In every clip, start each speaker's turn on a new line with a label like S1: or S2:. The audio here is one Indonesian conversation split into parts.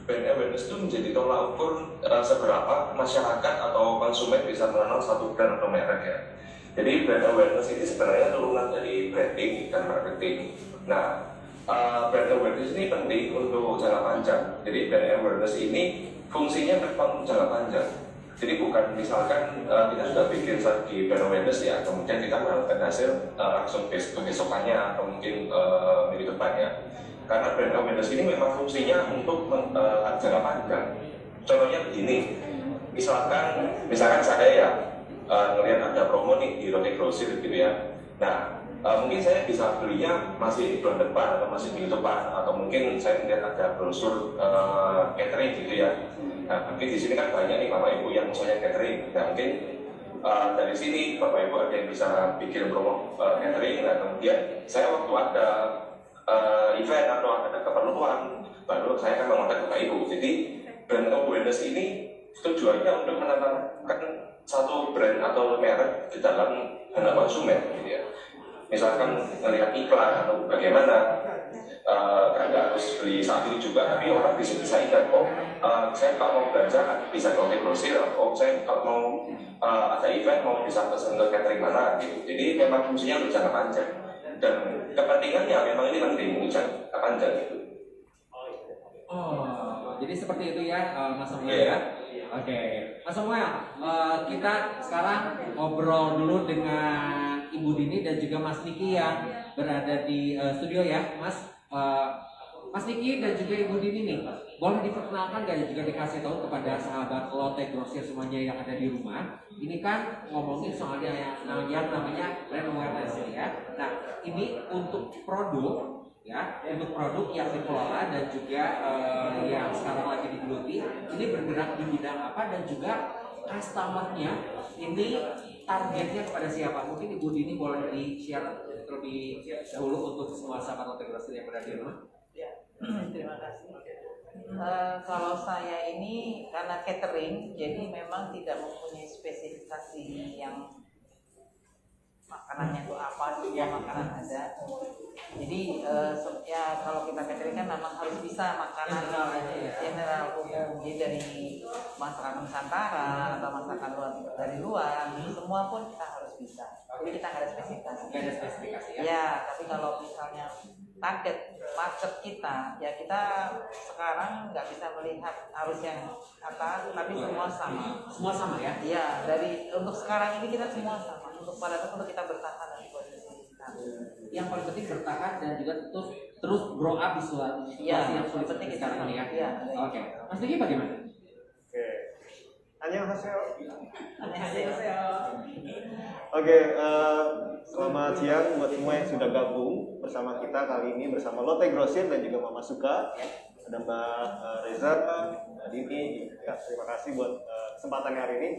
S1: brand awareness itu menjadi tolak ukur seberapa masyarakat atau konsumen bisa mengenal satu brand atau merek ya. Jadi brand awareness ini sebenarnya turunan dari branding dan marketing. Nah, brand awareness ini penting untuk jangka panjang. Jadi brand awareness ini fungsinya memang jangka panjang. Jadi bukan misalkan kita sudah bikin strategi brand awareness ya, kemudian kita mendapatkan hasil langsung besokannya atau mungkin minggu depannya. Karena brand awareness ini memang fungsinya untuk jangka panjang. Contohnya begini, misalkan saya ya ngelihat ada promo nih di Roti Grosir gitu ya. Nah, mungkin saya bisa belinya masih bulan depan atau masih minggu depan, atau mungkin saya melihat ada brosur catering gitu ya. Nah, mungkin di sini kan banyak nih Bapak Ibu yang misalnya catering. Nah, mungkin dari sini Bapak Ibu ada yang bisa bikin promo catering. Nah, kemudian saya waktu ada event atau ada keperluan, baru saya akan mengontak Bapak Ibu. Jadi brand awareness ini tujuannya untuk menanamkan satu brand atau merek di dalam benak konsumen gitu ya. Misalkan melihat iklan atau bagaimana, nggak harus beli saat itu juga, tapi orang bisa ingat, oh saya kalau mau belanja bisa ke Roti Grosir, oh saya kalau mau ada event mau bisa pesan ke catering mana gitu. Jadi memang fungsinya untuk jangka panjang dan kepentingannya memang ini penting untuk jangka panjang gitu.
S2: Oh, jadi seperti itu ya, Mas Samuel ya. Oke, Mas Samuel, kita sekarang ngobrol dulu dengan Ibu Dini dan juga Mas Niki yang berada di studio ya, Mas. Mas Niki dan juga Ibu Dini nih, boleh diperkenalkan gak juga dikasih tahu kepada sahabat Lotte Grosir semuanya yang ada di rumah. Ini kan ngomongin soalnya yang namanya brand awareness ya. Nah, ini untuk produk ya, untuk produk yang dikelola dan juga yang sekarang lagi digeluti, ini bergerak di bidang apa dan juga customer-nya ini targetnya kepada siapa? Mungkin Ibu Dini boleh di-share terlebih dahulu untuk semua sahabat Lotte Grosir yang berada di rumah.
S3: Ya, terima kasih. Kalau saya ini karena catering, jadi memang tidak mempunyai spesifikasi yang makanannya itu apa, semua makanan ada. Jadi ya kalau kita catering kan memang harus bisa makanan general umum, jadi dari masakan Nusantara atau masakan dari luar, semua pun kita harus bisa. Jadi kita nggak ada spesifikasi.
S2: Nggak ada spesifikasi ya?
S3: Ya, tapi kalau misalnya target market kita, ya kita sekarang nggak bisa melihat harus yang apa, tapi semua sama.
S2: Semua sama ya?
S3: Iya, dari untuk sekarang ini kita semua sama. Untuk kita bertahan dari posisi kita.
S2: Yang paling penting bertahan dan juga terus grow up di situasi yang sulit seperti sekarang ini ya.
S3: Iya.
S2: Oke, Mas Diki bagaimana?
S4: Oke, annyeonghaseyo.
S3: Annyeonghaseyo.
S4: Oke, selamat siang buat semua yang sudah gabung bersama kita kali ini bersama Lotte Grosir dan juga Mama Suka. Ada Mbak Reza, Mbak Dini. Ya, terima kasih buat kesempatannya hari ini.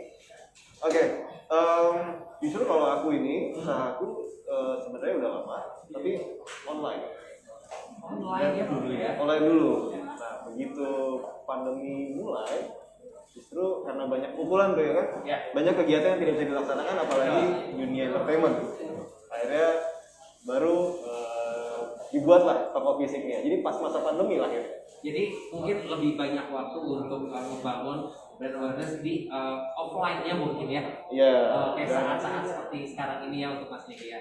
S4: Oke, justru kalau aku ini usahaku sebenarnya udah lama, tapi online.
S2: Online ya dulu ya.
S4: Online dulu. Nah, begitu pandemi mulai, justru karena banyak pukulan tuh ya kan, banyak kegiatan yang tidak bisa dilaksanakan, apalagi dunia entertainment. Akhirnya baru dibuatlah toko fisiknya. Jadi pas masa pandemi lahir.
S2: Jadi mungkin lebih banyak waktu untuk membangun brand awareness di offline-nya mungkin ya.
S4: Iya.
S2: Kayak saat-saat seperti sekarang ini ya untuk Mas Niki ya.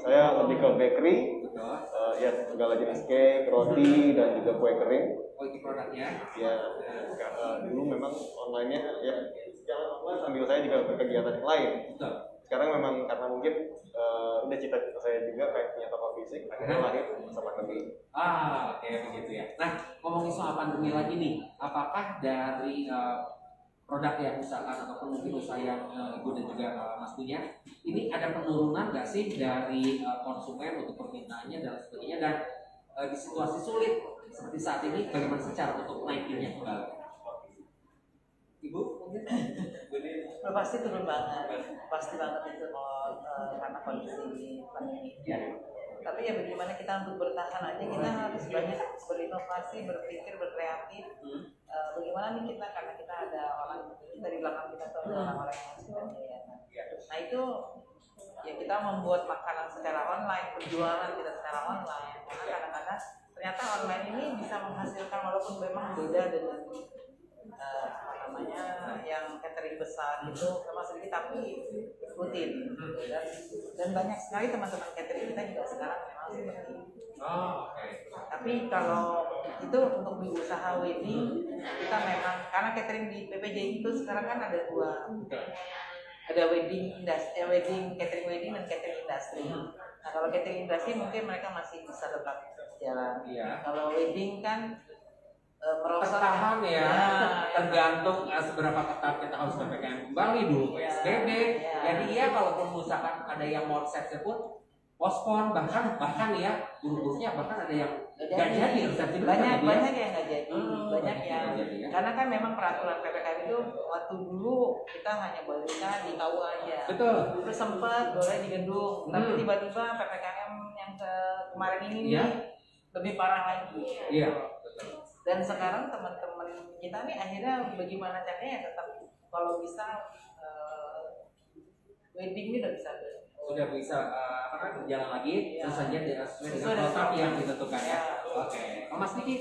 S4: Saya lebih ke bakery.
S2: Betul.
S4: Ya segala jenis cake, roti dan juga kue kering.
S2: Quality produknya.
S4: Ya, dulu memang online-nya ya jangan online sambil saya juga berkegiatan yang lain.
S2: Betul.
S4: Sekarang memang karena mungkin udah cita-cita saya juga kayak punya toko fisik, akhirnya lahir masa pandemi.
S2: Oke, begitu ya. Nah, ngomongin soal pandemi lagi nih, apakah dari produk yang misalkan ataupun mungkin usaha yang Ibu dan juga Mas punya, ini ada penurunan nggak sih dari konsumen untuk permintaannya dan sebagainya, dan di situasi sulit seperti saat ini bagaimana secara untuk naikinnya kembali? Ibu mungkin?
S3: Pasti turun banget, pasti banget itu karena kondisi pandemi.
S2: Ya.
S3: Tapi ya bagaimana kita untuk bertahan aja, kita harus banyak berinovasi, berpikir, berkreatif. Bagaimana nih kita, karena kita ada orang dari belakang kita tuh ada orang-orang yang sebenarnya ya. Nah itu ya kita membuat makanan secara online, penjualan kita secara online. Karena kadang-kadang ternyata online ini bisa menghasilkan walaupun memang beda dengan apa namanya yang catering besar gitu sama sedikit tapi rutin dan banyak sekali teman-teman catering kita juga sekarang memang seperti itu.
S2: Oh, oke.
S3: Tapi kalau itu untuk di usaha wedding kita memang karena catering di PPJ itu sekarang kan ada dua, ada wedding industri, wedding catering wedding dan catering industri. Nah kalau catering industri mungkin mereka masih bisa tetap jalan.
S2: Iya.
S3: Kalau wedding kan merosot
S2: Tertahan ya, tergantung seberapa ketat kita harus PPKM kembali dulu PSBB.
S3: Iya.
S2: Jadi ya kalaupun misalkan ada yang mau resepsi pun pospon bahkan ya guru-gurunya bahkan ada yang nggak jadi resepsi dulu
S3: banyak
S2: kan,
S3: banyak yang nggak jadi banyak yang
S2: nggak jadi, ya.
S3: karena kan memang peraturan PPKM itu waktu dulu kita hanya boleh nikah di KUA aja.
S2: Betul.
S3: Terus sempat boleh di gedung tapi
S2: Hmm.
S3: tiba-tiba PPKM yang kemarin ini
S2: Iya.
S3: nih lebih parah lagi.
S2: Iya.
S3: Dan sekarang teman-teman kita nih akhirnya bagaimana caranya ya tetap kalau bisa wedding ini udah bisa
S2: Udah bisa berjalan lagi
S3: Iya.
S2: terus saja sesuai
S3: Sesuai
S2: dengan
S3: dengan
S2: protap yang
S3: protap.
S2: ditentukan ya.
S3: Iya.
S2: Oke. Mas Niki.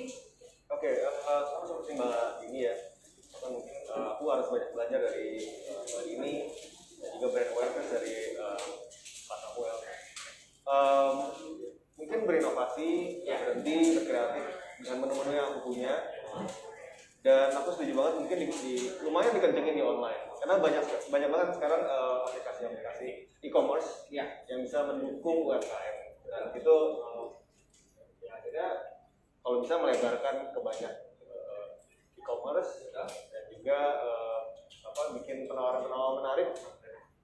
S4: Oke, sama seperti Mbak Dini ya. Karena mungkin aku harus banyak belajar dari Mbak Dini dan juga brand awareness dari Pak Samuel. Mungkin berinovasi, berhenti, berkreatif dengan menu-menu yang aku punya. Dan aku setuju banget mungkin lumayan dikencengin di online karena banyak banget sekarang aplikasi-aplikasi e-commerce
S2: Ya.
S4: yang bisa mendukung UMKM dan itu ya akhirnya kalau bisa melebarkan ke banyak e-commerce dan juga bikin penawaran-penawaran menarik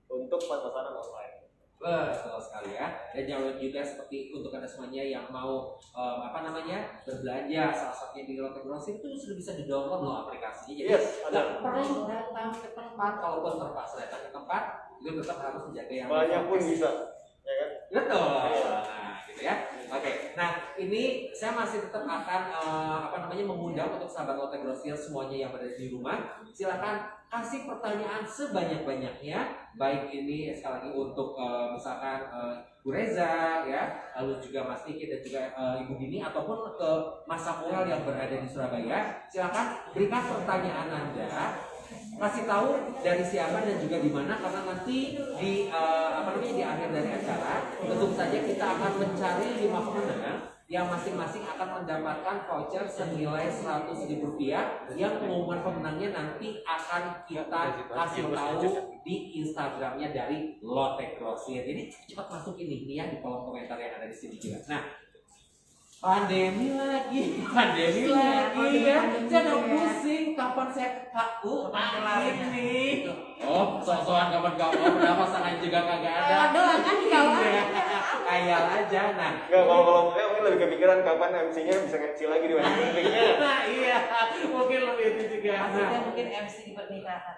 S4: untuk pemesanan online.
S2: Betul sekali ya. Dan jangan lupa juga seperti untuk anda semuanya yang mau berbelanja salah satunya di Lotte Grosir itu sudah bisa di-download loh aplikasinya. Jadi
S4: Yes, ada.
S2: nggak perlu datang ke tempat, kalaupun terpaksa datang ke tempat itu tetap harus menjaga yang
S4: Banyak pun bisa, ya kan?
S2: betul. Nah, gitu ya. Oke. Nah, ini saya masih tetap akan mengundang untuk sahabat Lotte Grosir semuanya yang berada di rumah. Silakan kasih pertanyaan sebanyak-banyaknya, baik ini sekali lagi untuk misalkan Bu Reza ya, lalu juga Mas Niki dan juga Ibu Dini ataupun ke Mas Samuel yang berada di Surabaya. Silakan berikan pertanyaan Anda, kasih tahu dari siapa dan juga di mana karena nanti di di akhir dari acara tentu saja kita akan mencari 5 pemenang yang masing-masing akan mendapatkan voucher senilai Rp100.000 yang pengumuman pemenangnya nanti akan kita kasih tahu di Instagramnya dari Lotte Grosir. Jadi cepat masukin nih ya di kolom komentar yang ada di sini juga. Nah, pandemi lagi ya. Saya udah pusing kapan saya ini. Oh, sok-sokan kapan-kapan penapasan juga kagak ada.
S5: Doakan kawan.
S2: Khayal aja. Nah,
S4: Enggak, kalau saya mungkin lebih kepikiran kapan MC-nya bisa nge-MC lagi di wedding pentingnya.
S2: nah iya, mungkin lebih itu juga.
S3: maksudnya mungkin MC di pernikahan.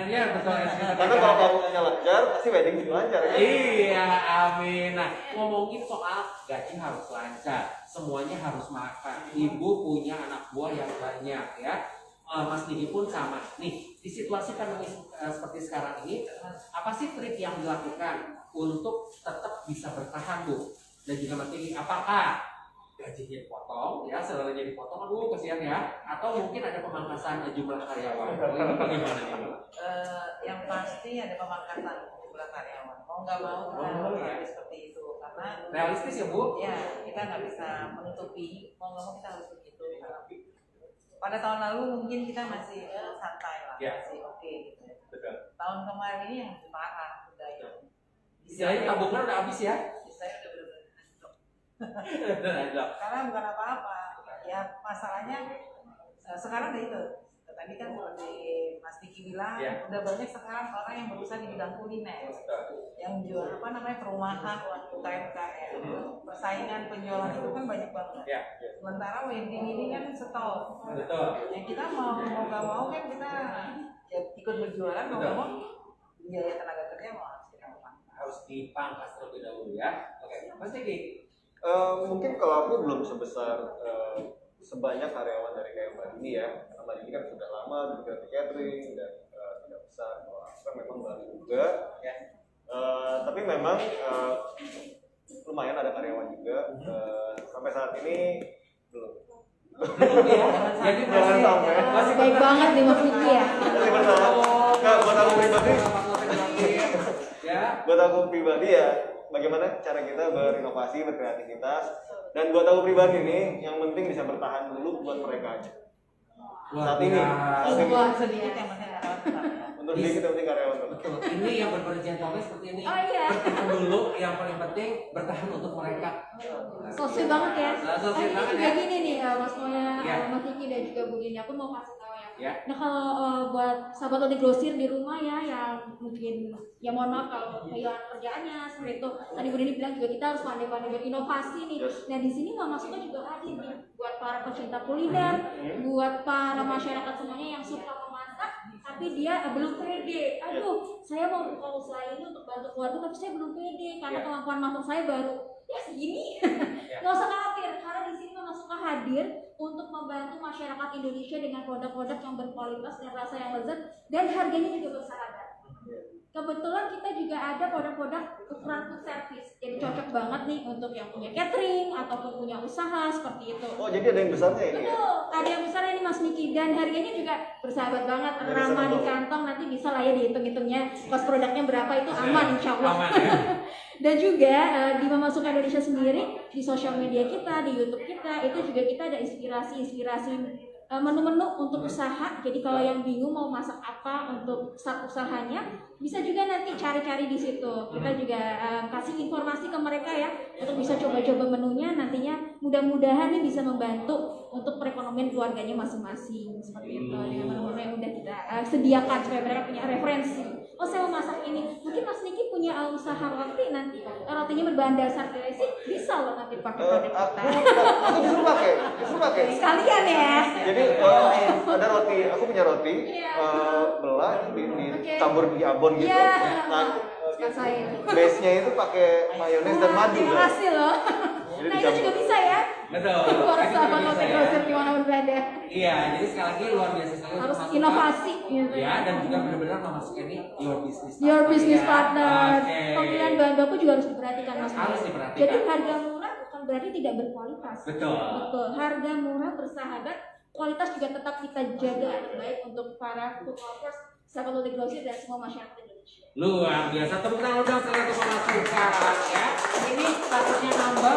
S2: Iya betul.
S4: Karena kalau kamunya lancar, pasti wedding juga lancar ya.
S2: Iya, amin. Nah, ngomongin soal gaji harus lancar, semuanya harus makan. Ibu punya anak buah yang banyak ya. Mas Niki pun sama. Nih, di situasi pandemi seperti sekarang ini, apa sih trik yang dilakukan untuk tetap bisa bertahan, Bu? Dan juga Mas Niki, apakah gajinya dipotong, ya, seleranya dipotong, aduh kesian ya? Atau mungkin ada pemangkasan jumlah karyawan? Ini bagaimana nih, Bu?
S3: Yang pasti ada pemangkasan jumlah karyawan. Mau nggak mau kita harus ada seperti itu karena
S2: Realistis ya, Bu?
S3: ya kita nggak bisa menutupi mau nggak mau kita harus begitu. Pada tahun lalu mungkin kita masih santai lah,
S2: Ya.
S3: masih oke gitu ya.
S2: Betul.
S3: Tahun kemarin ini yang parah udah ya.
S2: Istilahnya tabungan udah habis ya?
S3: Saya udah benar-benar hancur.
S2: Ada.
S3: Karena bukan apa-apa. Ya masalahnya sekarang udah itu. Tadi kan seperti Mas Diki bilang,
S2: Ya.
S3: udah banyak sekarang orang yang berusaha di bidang kuliner, yang jual perumahan, UKM-UKM, persaingan penjualan itu kan banyak banget.
S2: Ya.
S3: Sementara wedding ini kan stop.
S2: Betul.
S3: Yang kita mau nggak mau kan kita ya ikut berjualan mau nggak mau biaya tenaga kerja mau harus kita pangkas.
S2: Harus dipangkas terlebih dahulu ya. Oke, Mas Diki.
S4: Mungkin kalau aku belum sebesar sebanyak karyawan dari kayak Mbak Dini ya, karena Mbak Dini kan sudah lama bergerak di catering dan tidak besar. Kalau aku kan memang baru juga,
S2: Ya.
S4: tapi memang lumayan ada karyawan juga. Sampai saat ini
S2: Belum ya. Jadi
S4: Jangan sampai.
S2: masih
S5: Baik banget nih Mas Niki ya.
S4: Masih bertahan. Nggak, buat aku pribadi,
S2: Ya.
S4: buat aku pribadi ya, bagaimana cara kita berinovasi, berkreativitas, dan buat aku pribadi nih, yang penting bisa bertahan dulu buat mereka aja. Saat ini, saat ini.
S5: Wah,
S3: sedikit
S5: sedih.
S3: yang penting karyawan tetap ya.
S4: Untuk dia kita penting karyawan tuh.
S2: Betul. Ini yang berbeda gentleman seperti ini.
S5: Oh, iya.
S2: Bertahan dulu, yang paling penting bertahan untuk mereka.
S5: Sosial banget ya.
S2: Sosial
S5: Ini
S2: banget
S5: juga
S2: ya.
S5: gini nih Mas Moya,
S2: Ya.
S5: Mas Niki dan juga Bu Dini, aku mau kasih tahu ya.
S2: Ya.
S5: Nah kalau buat sahabat Loti Grosir di rumah ya yang mungkin ya mohon maaf kalau kehilangan kerjaannya seperti itu. Tadi Bu Dini bilang juga kita harus pandai-pandai berinovasi nih. Nah di sini Mama Suka juga hadir nih buat para pecinta kuliner, buat para masyarakat semuanya yang suka memasak tapi dia belum pede. Aduh, saya mau buka usaha ini untuk bantu keluarga tapi saya belum pede karena
S2: Ya.
S5: kemampuan masak saya baru ya segini. Nggak usah khawatir karena di sini Mama Suka hadir untuk membantu masyarakat Indonesia dengan produk-produk yang berkualitas dan rasa yang lezat dan harganya juga bersahabat. Kebetulan kita juga ada produk-produk ukuran food service, jadi cocok banget nih untuk yang punya catering ataupun punya usaha seperti itu.
S4: Oh, jadi ada yang besarnya ini ya?
S5: Betul, ada yang besar ini Mas Niki dan harganya juga bersahabat banget, ramah di kantong, nanti bisa lah ya dihitung-hitungnya kos produknya berapa itu aman insya Allah.
S2: Aman ya.
S5: Dan juga di Mama Suka Indonesia sendiri di sosial media kita, di YouTube kita itu juga kita ada inspirasi menu-menu untuk usaha. Jadi kalau yang bingung mau masak apa untuk start usahanya, bisa juga nanti cari-cari di situ. Kita juga kasih informasi ke mereka ya untuk bisa coba-coba menunya. Nantinya mudah-mudahan ini bisa membantu untuk perekonomian keluarganya masing-masing seperti itu dengan menu-menu yang udah kita sediakan supaya mereka punya referensi. Oh saya mau masak ini, mungkin Mas Niki punya usaha roti nanti rotinya berbahan dasar resin, bisa loh nanti pakai produk kita.
S4: Aku justru pakai.
S5: Sekalian ya.
S4: Jadi ada roti, aku punya roti, belah dicampur di abon gitu.
S5: Iya.
S4: Nah,
S5: Rasain.
S4: base-nya itu pakai mayones dan madu.
S5: Terima
S4: kan?
S5: kasih loh.
S4: Jadi
S5: Nah itu juga bisa ya.
S2: Betul.
S5: Luar
S2: Itu
S5: sahabat
S2: juga
S5: Loti
S2: bisa ya.
S5: Grosir dimanapun berada.
S2: Iya, jadi sekali lagi luar biasa sekali untuk
S5: Harus
S2: Mas Suka.
S5: inovasi gitu
S2: Ya, dan juga benar-benar memasukkan ini your business partner.
S5: Your business
S2: ya.
S5: partner.
S2: Oke.
S5: Pemilihan bahan baku juga harus diperhatikan Mas.
S2: Harus diperhatikan.
S5: Jadi harga murah bukan berarti tidak berkualitas.
S2: Betul.
S5: Betul. Harga murah bersahabat, kualitas juga tetap kita jaga dengan baik untuk para food lovers, sahabat Loti Grosir dan semua masyarakat Indonesia.
S2: Luar biasa. Tepuk tangan dong sekali untuk Mas Suka ya. Ini kasusnya nambah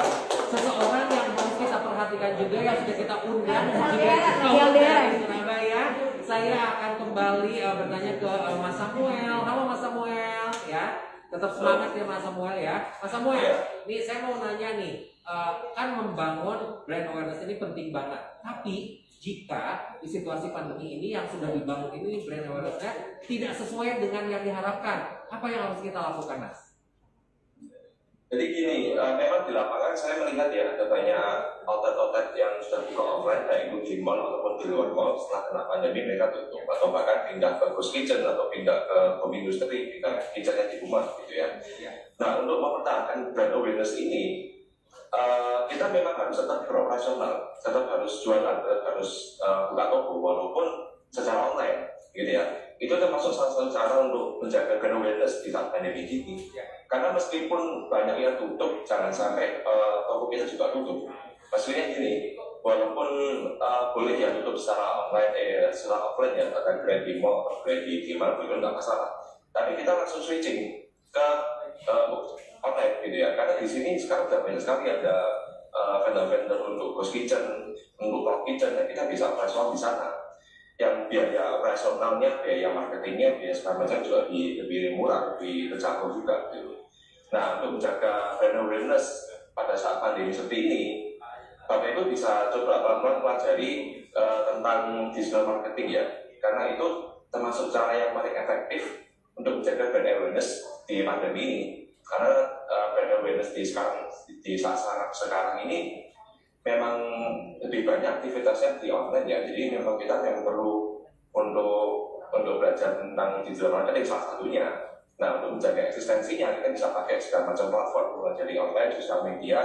S2: seseorang yang harus kita perhatikan juga yang sudah kita undang
S5: LDR.
S2: di Surabaya. Saya akan kembali bertanya ke Mas Samuel. Halo Mas Samuel ya. Tetap semangat ya Mas Samuel ya. Mas Samuel, nih saya mau nanya nih, kan membangun brand awareness ini penting banget. Tapi jika di situasi pandemi ini yang sudah dibangun ini brand awareness-nya tidak sesuai dengan yang diharapkan, apa yang harus kita lakukan, Mas?
S1: Jadi gini, memang di lapangan saya melihat ya ada banyak outlet-outlet yang sudah buka offline, baik itu di mall ataupun di luar mall. Setelah kena pandemi mereka tutup atau bahkan pindah ke ghost kitchen atau pindah ke home industry, pindah kitchennya di rumah gitu ya. Nah untuk mempertahankan brand awareness ini, kita memang harus tetap beroperasional, tetap harus jualan, tetap harus buka toko walaupun secara online gitu ya. Itu termasuk salah satu cara untuk menjaga brand awareness di saat pandemi ini. Karena meskipun banyak yang tutup, jangan sampai toko kita juga tutup. Maksudnya gini, walaupun boleh ya tutup secara online, secara offline ya, katakan brand di mall atau brand di mana itu nggak masalah. Tapi kita langsung switching ke online gitu ya. Karena di sini sekarang sudah banyak sekali ada vendor-vendor untuk ghost kitchen, untuk cloud kitchen, ya kita bisa operasional di sana. Yang biaya operasionalnya, biaya marketingnya, biaya segala macam juga lebih murah, lebih terjangkau juga gitu. Nah, untuk menjaga brand awareness pada saat pandemi seperti ini, Bapak Ibu bisa coba pelan-pelan pelajari tentang digital marketing ya, karena itu termasuk cara yang paling efektif untuk menjaga brand awareness di pandemi ini. Karena brand awareness di saat sekarang ini memang lebih banyak aktivitasnya di online ya, jadi memang kita yang perlu untuk belajar tentang digital marketing salah satunya. Nah, untuk menjaga eksistensinya kita bisa pakai segala macam platform, mulai dari online, sosial media,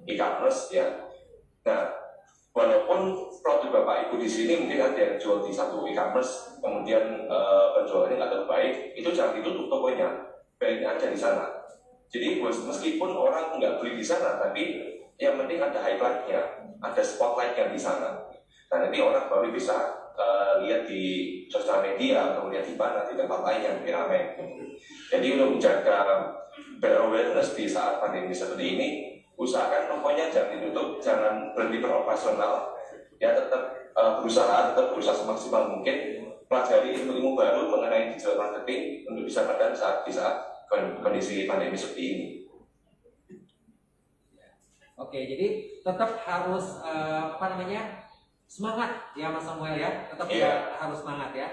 S1: e-commerce ya. Nah, walaupun produk Bapak Ibu di sini mungkin ada yang jual di satu e-commerce, kemudian penjualannya nggak terbaik, itu jangan ditutup tokonya, baiknya aja di sana. Jadi meskipun orang nggak beli di sana, tapi yang penting ada highlightnya, ada spotlightnya di sana. Nah nanti orang baru bisa lihat di sosial media atau lihat di mana di tempat lain yang lebih ramai. Jadi untuk menjaga brand awareness di saat pandemi seperti ini, usahakan tokonya jangan ditutup, jangan berhenti beroperasional, ya tetap berusaha semaksimal mungkin pelajari ilmu baru mengenai digital marketing untuk bisa bertahan di saat kondisi pandemi seperti ini.
S2: Oke, jadi tetap harus semangat ya Mas Samuel ya, tetap harus semangat ya.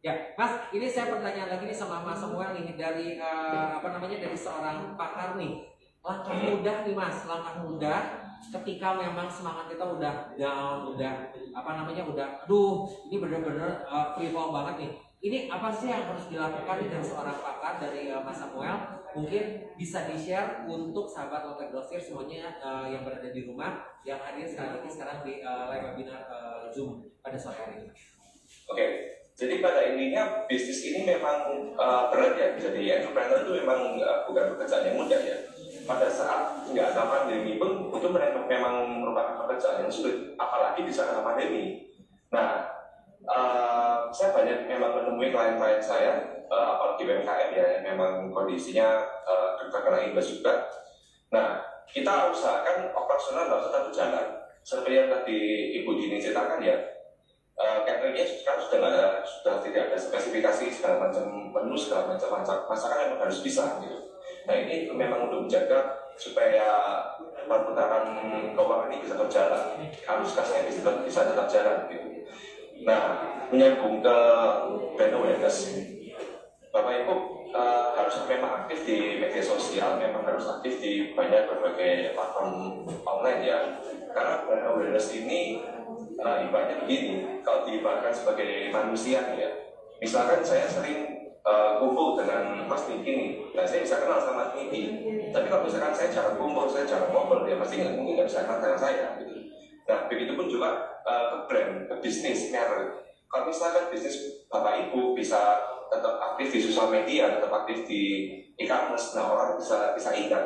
S2: Ya, Mas, ini saya pertanyaan lagi nih sama Mas Samuel nih dari dari seorang pakar nih. Langkah mudah nih Mas, langkah mudah ketika memang semangat kita udah down, udah ini bener-bener free fall banget nih. Ini apa sih yang harus dilakukan dari seorang pakar dari Mas Samuel? Mungkin bisa di-share untuk sahabat Lotte Grosir semuanya yang berada di rumah yang hadir sekarang di live webinar Zoom pada sore hari ini.
S1: Oke, jadi pada intinya bisnis ini memang berat ya. Jadi entrepreneur itu memang bukan pekerjaan yang mudah ya. Pada saat nggak ada pandemi pun itu memang merupakan pekerjaan yang sulit, apalagi di saat pandemi. Nah, saya banyak memang menemui klien-klien saya, apalagi UMKM ya, yang memang kondisinya terkena imbas juga. Nah, kita usahakan operasional harus tetap berjalan. Seperti yang tadi Ibu Dini ceritakan ya, cateringnya sekarang sudah tidak ada spesifikasi segala macam menu, segala macam masakan memang harus bisa gitu. Nah ini memang untuk menjaga supaya perputaran keuangan ini bisa berjalan, arus kasnya bisa tetap jalan gitu. Nah, menyambung ke brand awareness, Bapak Ibu harus memang aktif di media sosial, memang harus aktif di berbagai platform online ya. Karena brand awareness ini ibaratnya begini, kalau diibaratkan sebagai manusia nih ya. Misalkan saya sering kumpul dengan Mas Niki nih, nah saya bisa kenal sama Mas Niki. Tapi kalau misalkan saya jarang kumpul, saya jarang ngobrol, dia pasti nggak bisa kenal dengan saya gitu. Nah, begitu pun juga ke brand, ke bisnis, merek. Kalau misalkan bisnis Bapak Ibu bisa tetap aktif di sosial media, tetap aktif di e-commerce, nah orang bisa ingat.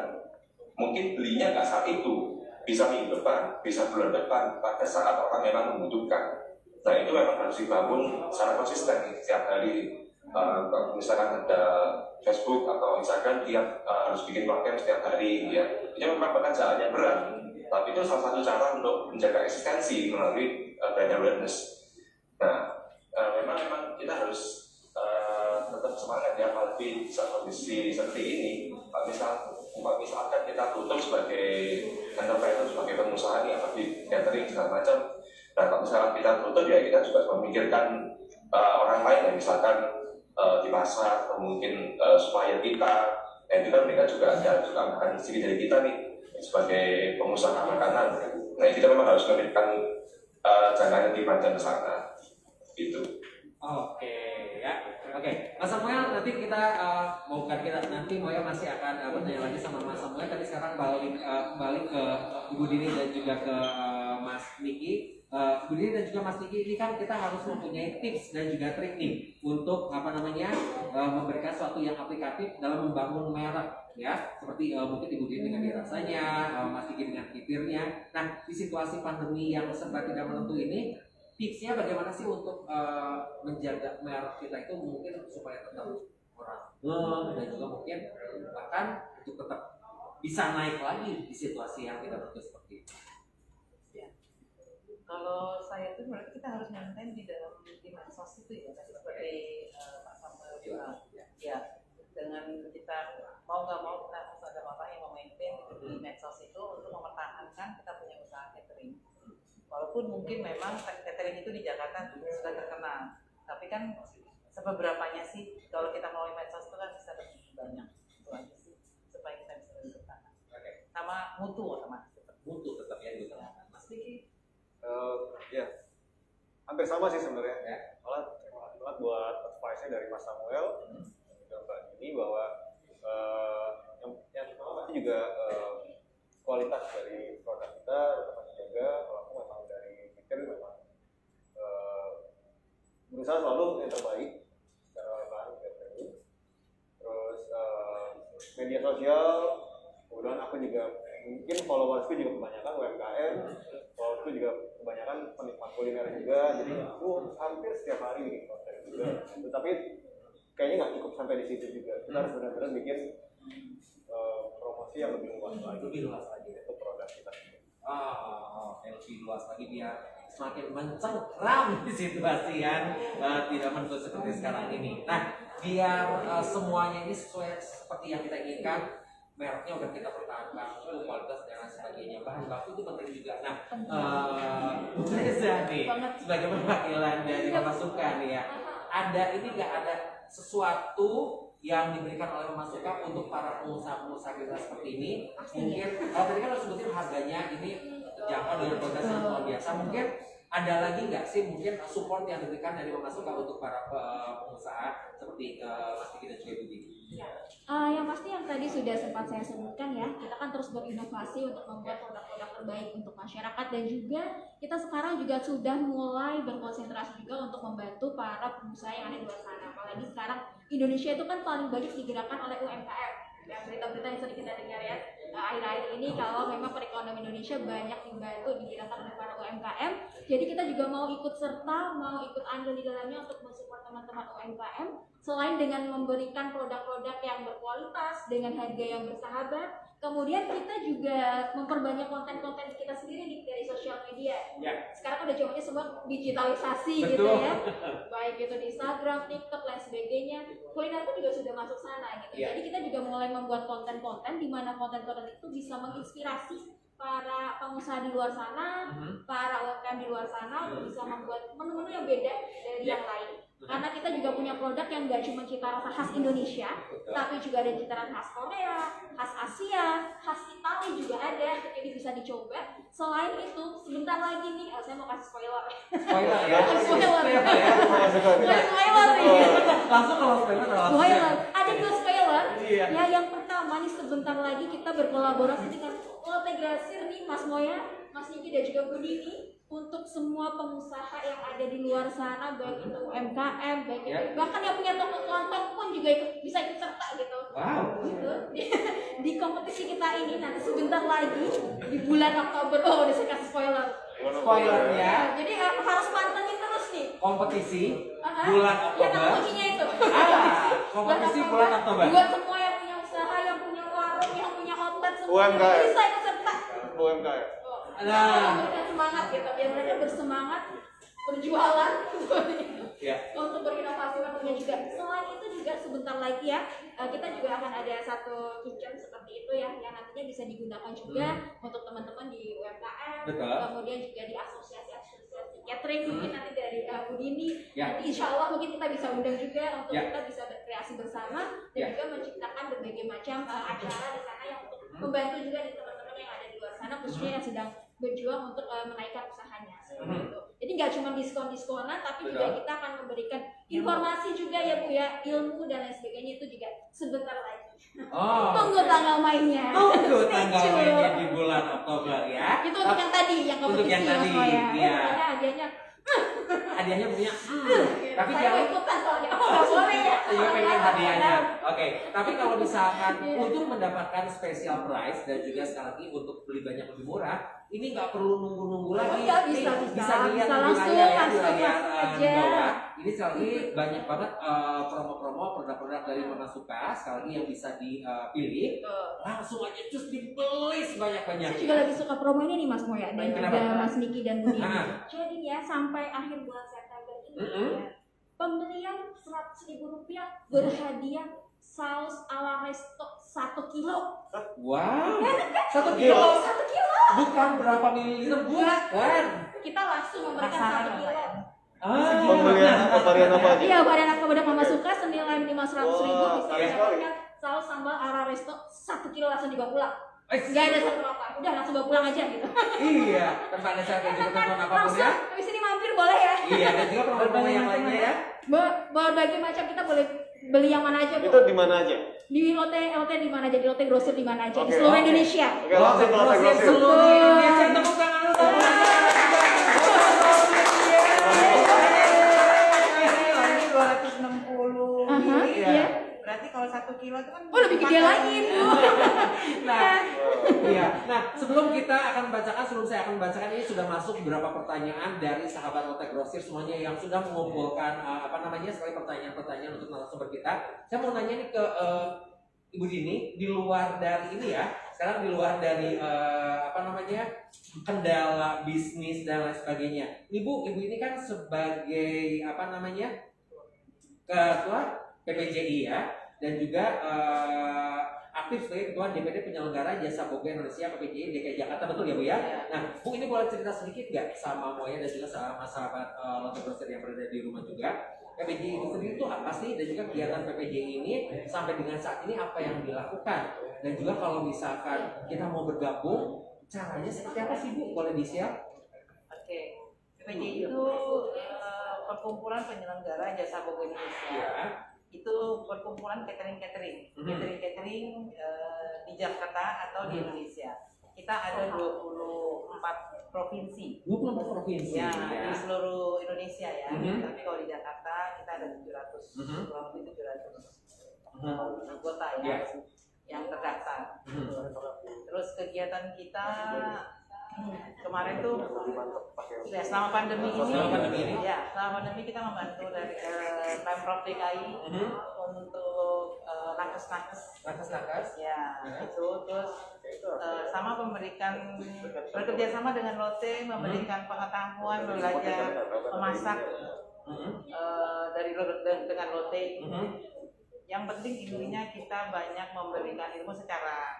S1: Mungkin belinya nggak saat itu, bisa minggu depan, bisa bulan depan, pada saat orang memang membutuhkan. Nah, itu memang harus dibangun secara konsisten setiap hari. Kalau misalkan ada Facebook atau Instagram, dia harus bikin konten setiap hari ya. Ini memang pekerjaannya berat, tapi itu salah satu cara untuk menjaga eksistensi melalui brand awareness. Nah, memang kita harus tetap semangat ya, apalagi saat kondisi seperti ini. Kalau misalkan kita tutup sebagai entrepreneur, sebagai pengusaha nih, apalagi catering segala macam. Nah, kalau misalkan kita tutup ya kita juga memikirkan orang lain ya, misalkan di pasar atau mungkin supaya kita, itu kan mereka juga makan sedikit dari kita nih sebagai pengusaha makanan. Nah, kita memang harus memikirkan jangka lebih panjang ke sana gitu.
S2: Oke ya, oke. Mas Samuel, nanti kita nanti Moya masih akan bertanya lagi sama Mas Samuel. Tapi sekarang kembali ke Ibu Dini dan juga ke Mas Niki. Ibu Dini dan juga Mas Niki, ini kan kita harus mempunyai tips dan juga trik nih untuk memberikan sesuatu yang aplikatif dalam membangun merek ya, seperti mungkin Ibu Dini dengan dirasanya, Mas Niki dengan pipirnya. Nah, di situasi pandemi yang serba tidak menentu ini, tipsnya bagaimana sih untuk menjaga merek kita itu mungkin supaya tetap orang dan juga mungkin bahkan untuk tetap bisa naik lagi di situasi yang tidak tentu seperti itu.
S3: Kalau saya itu berarti kita harus maintain di dalam di medsos itu ya, tadi seperti Pak Samuel bilang ya, dengan kita mau nggak mau kita harus ada orang yang memaintain di medsos itu untuk mempertahankan kita punya usaha catering. Walaupun mungkin memang catering itu di Jakarta sudah terkenal, tapi kan seberapanya sih kalau kita melalui medsos itu kan bisa lebih banyak, itu aja sih supaya kita bisa lebih bertahan. Sama mutu
S2: Tetap ya gitu.
S3: Mas Diki.
S4: Ya, hampir sama sih sebenarnya. Ya. Malah buat advice dari Mas Samuel dan Mbak Dini bahwa yang pertama juga kualitas dari produk kita tetap dijaga. Kalau aku memang dari pikir memang berusaha selalu yang terbaik secara bahan catering. Terus media sosial, kemudian aku juga followersku juga kebanyakan UMKM, followersku juga kebanyakan penikmat kuliner juga, jadi aku hampir setiap hari bikin konten juga. Tapi kayaknya nggak cukup sampai di situ juga. Kita harus benar-benar bikin promosi yang lebih luas lagi untuk produk kita.
S2: Lebih luas lagi biar semakin mencengkram di situasi yang tidak menentu seperti sekarang ini. Nah, biar semuanya ini sesuai seperti yang kita inginkan, mereknya udah kita pertahankan, kualitas dan lain sebagainya, bahan baku itu penting juga. Nah, Bu Reza nih sebagai perwakilan dari Mamasuka nih ya, ada ini nggak ada sesuatu yang diberikan oleh Mamasuka untuk para pengusaha-pengusaha kita seperti ini? Mungkin tadi kan sebutin harganya ini terjangkau dengan kualitas yang luar biasa. Mungkin ada lagi nggak sih mungkin support yang diberikan dari Mamasuka untuk para pengusaha seperti Mas Diki dan juga Ibu Diki?
S5: Yang pasti yang tadi sudah sempat saya sebutkan ya, kita kan terus berinovasi untuk membuat produk-produk terbaik untuk masyarakat, dan juga kita sekarang juga sudah mulai berkonsentrasi juga untuk membantu para pengusaha yang ada di luar sana. Apalagi sekarang Indonesia itu kan paling banyak digerakkan oleh UMKM. Ya, berita-berita yang sering kita dengar ya, akhir-akhir ini kalau memang perekonomian Indonesia banyak dibantu digerakkan oleh para UMKM. Jadi kita juga mau ikut serta, mau ikut andil di dalamnya untuk mensupport teman-teman UMKM. Selain dengan memberikan produk-produk yang berkualitas dengan harga yang bersahabat, kemudian kita juga memperbanyak konten-konten kita sendiri dari sosial media.
S2: Ya.
S5: Sekarang udah zamannya semua digitalisasi.
S2: Betul.
S5: Gitu ya, baik itu di Instagram, TikTok, dan sebagainya. Kuliner pun juga sudah masuk sana gitu.
S2: Ya.
S5: Jadi kita juga mulai membuat konten-konten di mana konten-konten itu bisa menginspirasi para pengusaha di luar sana, para UMKM di luar sana untuk bisa membuat menu-menu yang beda dari yang lain. Karena kita juga punya produk yang nggak cuma cita rasa khas Indonesia, tapi juga ada cita rasa khas Korea, khas Asia, khas Italia juga ada, jadi bisa dicoba. Selain itu, sebentar lagi nih, saya mau kasih spoiler.
S2: Spoiler ya.
S5: Spoiler.
S2: Spoiler nih. Langsung kalau spoiler langsung.
S5: Spoiler. Ada 2 spoiler.
S2: Iya.
S5: Ya, yang pertama nih sebentar lagi kita berkolaborasi dengan Lotte Grosir nih, Mas Moya, Mas Niki dan juga Bu Dini, untuk semua pengusaha yang ada di luar sana, baik itu UMKM, baik itu bahkan yang punya toko kelontong pun juga bisa ikut serta gitu.
S2: Wow.
S5: Gitu. Di kompetisi kita ini nanti sebentar lagi di bulan Oktober. Oh, udah saya kasih spoiler.
S2: Spoilernya.
S5: Jadi harus pantengin terus nih.
S2: Kompetisi bulan
S5: Ya,
S2: Oktober.
S5: kata kuncinya itu.
S2: Kompetisi bulan Oktober.
S5: Buat semua yang punya usaha, yang punya warung, yang punya outlet, semua
S4: UMKM.
S5: bisa ikut serta.
S4: UMKM.
S2: Nah.
S5: Memberikan semangat gitu, biar mereka bersemangat berjualan
S2: Ya.
S5: untuk berinovasi tentunya juga. Selain itu juga sebentar lagi ya, kita juga akan ada satu kitchen seperti itu ya, yang nantinya bisa digunakan juga untuk teman-teman di UMKM.
S2: Betul.
S5: Kemudian juga di asosiasi catering mungkin nanti dari Bu Dini.
S2: Ya.
S5: Nanti insya Allah mungkin kita bisa undang juga untuk
S2: Ya.
S5: kita bisa berkreasi bersama dan
S2: Ya.
S5: juga menciptakan berbagai macam acara di sana yang untuk membantu juga di teman-teman yang ada di luar sana, khususnya yang sedang berjuang untuk menaikkan usahanya seperti itu. Jadi nggak cuma diskon-diskonan, tapi juga kita akan memberikan informasi juga ya Bu ya, ilmu dan lain sebagainya, itu juga sebentar lagi. Tunggu tanggal mainnya.
S2: Tunggu
S5: Stay
S2: tanggal
S5: tune.
S2: mainnya di bulan Oktober ya.
S5: Itu untuk yang tadi, yang kompetisi.
S2: Untuk yang tadi,
S5: Mas Moya.
S2: iya.
S5: Hadiahnya.
S2: Hadiahnya punya. Tapi
S5: Saya
S2: jangan.
S5: mau ikutan soalnya. Oh, nggak boleh ya.
S2: Iya, pengen hadiahnya. Oke, tapi kalau misalkan untuk mendapatkan special price dan juga sekali lagi untuk beli banyak lebih murah, ini nggak perlu nunggu-nunggu lagi.
S5: Iya, bisa,
S2: Ini
S5: bisa.
S2: dilihat
S5: Bisa
S2: di
S5: langsung,
S2: layar ya, di
S5: langsung,
S2: layar
S5: langsung
S2: di
S5: aja.
S2: bawah. Ini sekali lagi banyak banget promo-promo produk-produk dari Mamasuka, sekali lagi yang bisa dipilih. Langsung aja cus dibeli
S5: Saya
S2: sebanyak-banyaknya.
S5: juga lagi suka promo ini nih Mas Moya dan
S2: Kenapa?
S5: juga Mas Niki dan Bu Dini.
S2: Ah.
S5: Jadi ya sampai akhir bulan September ini ya, pembelian Rp100.000 berhadiah saus ala resto 1 kilo.
S2: Wow, 1 kilo.
S5: 1 kilo.
S2: Bukan berapa mililiter, bukan.
S5: Kita langsung memberikan 1 kilo.
S4: Pembelian varian apa aja?
S5: Iya, varian apa udah Mamasuka senilai minimal 100.000
S4: Wah,
S5: bisa
S4: keren sekali.
S5: mendapatkan saus sambal ala resto 1 kilo langsung dibawa pulang.
S2: Eh,
S5: Nggak ada satu apa, udah langsung bawa pulang aja gitu.
S2: Iya, tanpa ada syarat dan juga ketentuan apapun
S5: Langsung,
S2: ya.
S5: habis ini mampir boleh ya.
S2: Iya, dan juga promo-promo yang lainnya ya.
S5: Berbagai macam, kita boleh beli yang mana aja Bu.
S4: Itu di mana aja?
S5: Di Lotte di mana aja, di Lotte Grosir di mana aja, di
S4: Oke,
S5: seluruh
S2: oke.
S5: Indonesia.
S4: Oke, langsung ke Lotte Grosir.
S2: Seluruh Indonesia, tepuk tangan lu, tepuk tangan.
S3: Ini 260
S5: Aha,
S3: mili.
S5: iya.
S3: Berarti kalau 1 1 kilo itu kan.
S5: Oh, lebih gede lagi itu.
S2: Nah, iya. Nah, sebelum saya akan bacakan ini sudah masuk beberapa pertanyaan dari sahabat Lotte Grosir semuanya yang sudah mengumpulkan sekali pertanyaan-pertanyaan untuk narasumber kita. Saya mau nanya nih ke Ibu Dini, di luar dari ini ya, sekarang di luar dari kendala bisnis dan lain sebagainya. Ibu ini kan sebagai ketua PPJI ya, dan juga aktif sebagai ketua DPD penyelenggara Jasa Boga Indonesia PPJI DKI Jakarta, betul ya Bu ya? Nah, Bu ini boleh cerita sedikit nggak sama Moya dan juga sama sahabat Lotte Grosir yang berada di rumah juga? PPJI itu sendiri itu apa sih, dan juga kegiatan PPJI ini sampai dengan saat ini apa yang dilakukan, dan juga kalau misalkan kita mau bergabung caranya seperti apa sih Bu, boleh di-share?
S3: Oke, PPJI itu perkumpulan penyelenggara Jasa Boga Indonesia.
S2: Ya.
S3: Itu perkumpulan catering di Jakarta atau di Indonesia. Kita ada 24 provinsi.
S2: 24 provinsi
S3: Ya, di seluruh Indonesia ya. Tapi kalau di Jakarta kita ada 700, kurang lebih 700 anggota ya, yang terdaftar. Terus kegiatan kita kemarin tuh ya, selama pandemi ini kita membantu dari Pemprov DKI untuk nakes ya itu, terus sama bekerja sama dengan Lotte memberikan pengetahuan belajar memasak dengan Lotte. Yang penting intinya kita banyak memberikan ilmu secara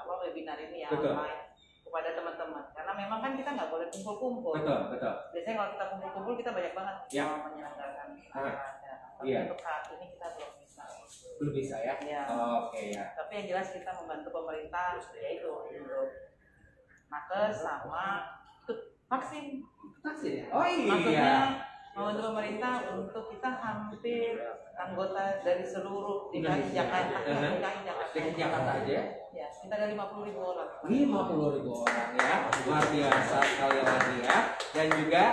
S3: webinar ini ya, online kepada teman-teman, karena memang kan kita nggak boleh kumpul-kumpul.
S2: Betul.
S3: Biasanya kalau kita kumpul-kumpul kita banyak banget menyelenggarakan acara. Tapi untuk saat ini kita belum bisa
S2: ya. Oke ya.
S3: Tapi yang jelas kita membantu pemerintah yaitu untuk nakes sama vaksin
S2: ya. Oh iya.
S3: Maksudnya membantu pemerintah untuk kita hampir anggota dari seluruh DKI Jakarta.
S2: DKI Jakarta aja?
S3: Ya, kita ada 50.000 orang.
S2: 50.000 orang ya, luar biasa sekali lagi ya. Dan juga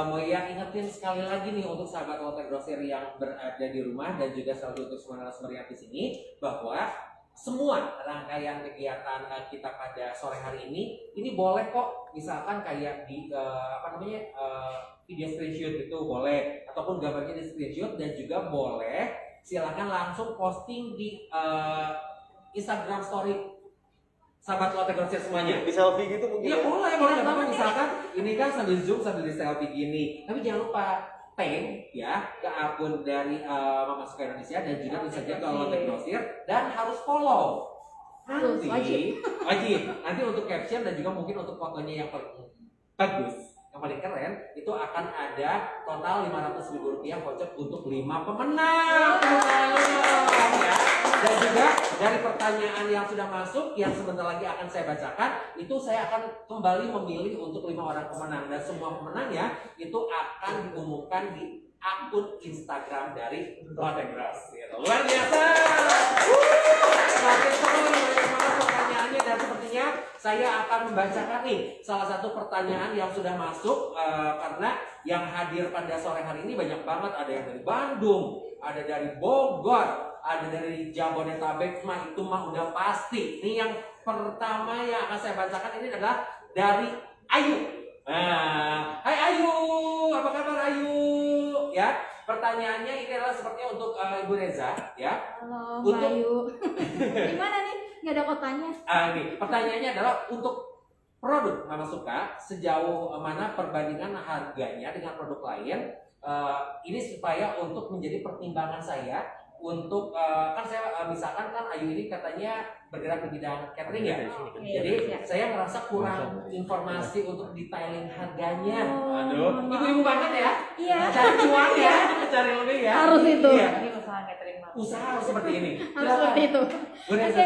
S2: mau ingetin sekali lagi nih untuk sahabat Lotte Grosir yang berada di rumah dan juga selalu untuk semua narasumber yang di sini, bahwa semua rangkaian kegiatan kita pada sore hari ini boleh kok, misalkan kayak di video screenshot itu boleh, ataupun gambarnya di screenshot, dan juga boleh silakan langsung posting di Instagram story sahabat Lotte Grosir semuanya.
S4: Di selfie gitu mungkin.
S2: Iya boleh. Tapi misalkan ini kan sambil zoom sambil di selfie gini, tapi jangan lupa tag ya ke akun dari Mama Suka Indonesia, dan juga tentu saja ke Lotte Grosir, dan harus follow. Wajib. Nanti untuk caption dan juga mungkin untuk fotonya yang bagus, yang paling keren, itu akan ada total Rp500.000 voucher untuk 5 pemenang ya. Dan juga dari pertanyaan yang sudah masuk, yang sebentar lagi akan saya bacakan, itu saya akan kembali memilih untuk 5 orang pemenang, dan semua pemenangnya itu akan diumumkan di akun Instagram dari Lotte Grosir. Luar biasa. Semakin seru, banyak banget pertanyaannya, dan sepertinya saya akan membacakan nih salah satu pertanyaan yang sudah masuk, karena yang hadir pada sore hari ini banyak banget. Ada yang dari Bandung, ada dari Bogor, ada dari Jabodetabek, itu udah pasti. Ini yang pertama yang akan saya bacakan ini adalah dari Ayu. Hai Ayu, apa kabar Ayu? Ya, pertanyaannya ini adalah sepertinya untuk Ibu Reza, ya.
S5: Halo Mbak Ayu. Gimana nih? Nggak ada kotanya.
S2: Nih, pertanyaannya adalah untuk produk Mama Suka, sejauh mana perbandingan harganya dengan produk lain? Ini supaya untuk menjadi pertimbangan saya untuk kan saya misalkan kan Ayu ini katanya bergerak di bidang catering ya, jadi saya merasa kurang informasi untuk detailing harganya. Aduh, ibu-ibu banget ya.
S5: Iya.
S2: Cari cuan ya, cari lebih ya.
S5: Harus itu.
S2: Iya.
S3: Ini usaha catering
S2: Usaha harus seperti ini.
S5: Harus seperti itu. Oke,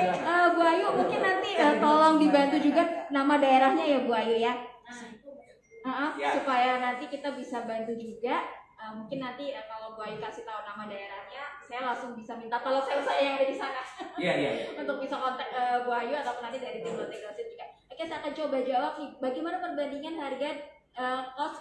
S5: Bu Ayu mungkin nanti tolong dibantu juga nama daerahnya ya Bu Ayu ya.
S2: Ya.
S5: Supaya nanti kita bisa bantu juga. Mungkin nanti kalau Bu Ayu kasih tahu nama daerahnya, saya langsung bisa minta tolong saya yang ada di sana.
S2: Iya.
S5: Untuk bisa kontak Bu Ayu atau nanti dari tim Lotte Grosir juga. Oke, saya akan coba jawab nih. Bagaimana perbandingan harga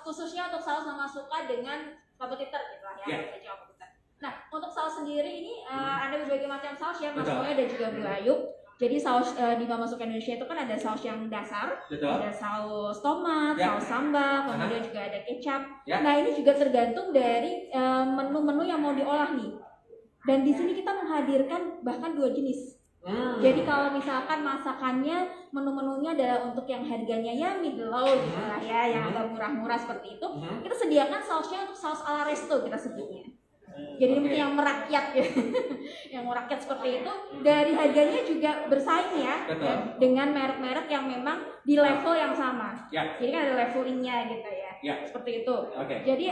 S5: khususnya untuk saus Mama Suka dengan kompetitor gitu lah ya.
S2: Yeah.
S5: Kompetitor. Nah, untuk saus sendiri ini ada berbagai macam saus ya, Mas
S2: Betul.
S5: Moya dan juga Bu Ayu. Jadi saus di Mama Suka Indonesia itu kan ada saus yang dasar,
S2: Betul.
S5: ada saus tomat,
S2: Ya.
S5: saus sambal, kemudian juga ada kecap.
S2: Ya.
S5: Nah ini juga tergantung dari menu-menu yang mau diolah nih. Dan di sini kita menghadirkan bahkan 2 jenis. Jadi kalau misalkan masakannya menu-menunya adalah untuk yang harganya ya middle low gitu lah ya, yang agak murah-murah seperti itu, kita sediakan sausnya untuk saus ala resto kita sebutnya. Jadi
S2: Oke.
S5: yang merakyat ya, yang merakyat seperti itu. Dari harganya juga bersaing ya,
S2: Betul.
S5: dengan merek-merek yang memang di level yang sama.
S2: Ya.
S5: Jadi kan ada levelingnya gitu ya,
S2: Ya.
S5: seperti itu.
S2: Oke.
S5: Jadi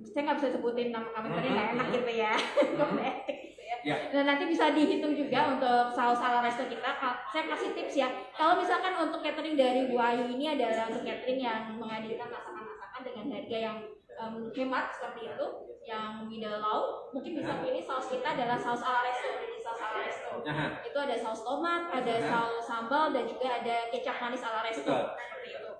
S5: saya nggak bisa sebutin nama tadi nggak enak gitu ya, kode etik gitu ya.
S2: Ya.
S5: Nah nanti bisa dihitung juga untuk saus ala resto kita. Saya kasih tips ya. Kalau misalkan untuk catering dari Bu Ayu ini adalah untuk catering yang menghadirkan masakan-masakan dengan harga yang hemat seperti itu, yang middle low, mungkin bisa pilih saus kita adalah saus ala resto. Jadi saus ala resto
S2: Aha.
S5: itu ada saus tomat, ada saus sambal, dan juga ada kecap manis ala resto.
S2: Betul.
S5: Seperti itu.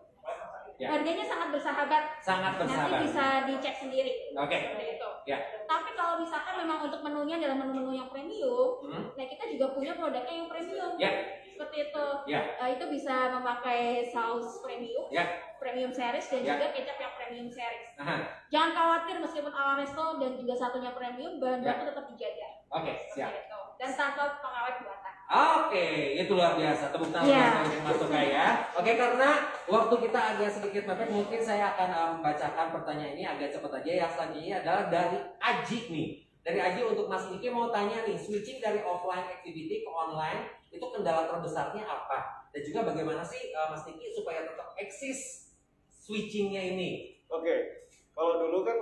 S2: Ya.
S5: Harganya sangat bersahabat.
S2: Sangat
S5: Nanti
S2: bersahabat.
S5: bisa dicek sendiri.
S2: Oke.
S5: Seperti itu.
S2: Ya.
S5: Tapi kalau misalkan memang untuk menunya adalah menu-menu yang premium, nah kita juga punya produknya yang premium.
S2: Ya.
S5: Seperti itu.
S2: Ya.
S5: Itu bisa memakai saus premium,
S2: Ya.
S5: premium series, dan
S2: Ya.
S5: juga kecap yang premium series.
S2: Aha.
S5: Jangan khawatir meskipun ala resto dan juga satunya premium, bahan
S2: Ya.
S5: baku tetap dijaga.
S2: Oke, siap.
S5: Seperti itu. Dan tanpa pengawet buatan.
S2: Oke, itu luar biasa. Tepuk tangan
S5: Iya.
S2: untuk Mas Toga ya. Oke, karena waktu kita agak sedikit mepet, mungkin saya akan membacakan pertanyaan ini agak cepat aja. Yang selanjutnya adalah dari Aji nih. Dari Aji untuk Mas Niki mau tanya nih, switching dari offline activity ke online itu kendala terbesarnya apa? Dan juga bagaimana sih Mas Niki supaya tetap eksis switchingnya ini?
S4: Oke, kalau dulu kan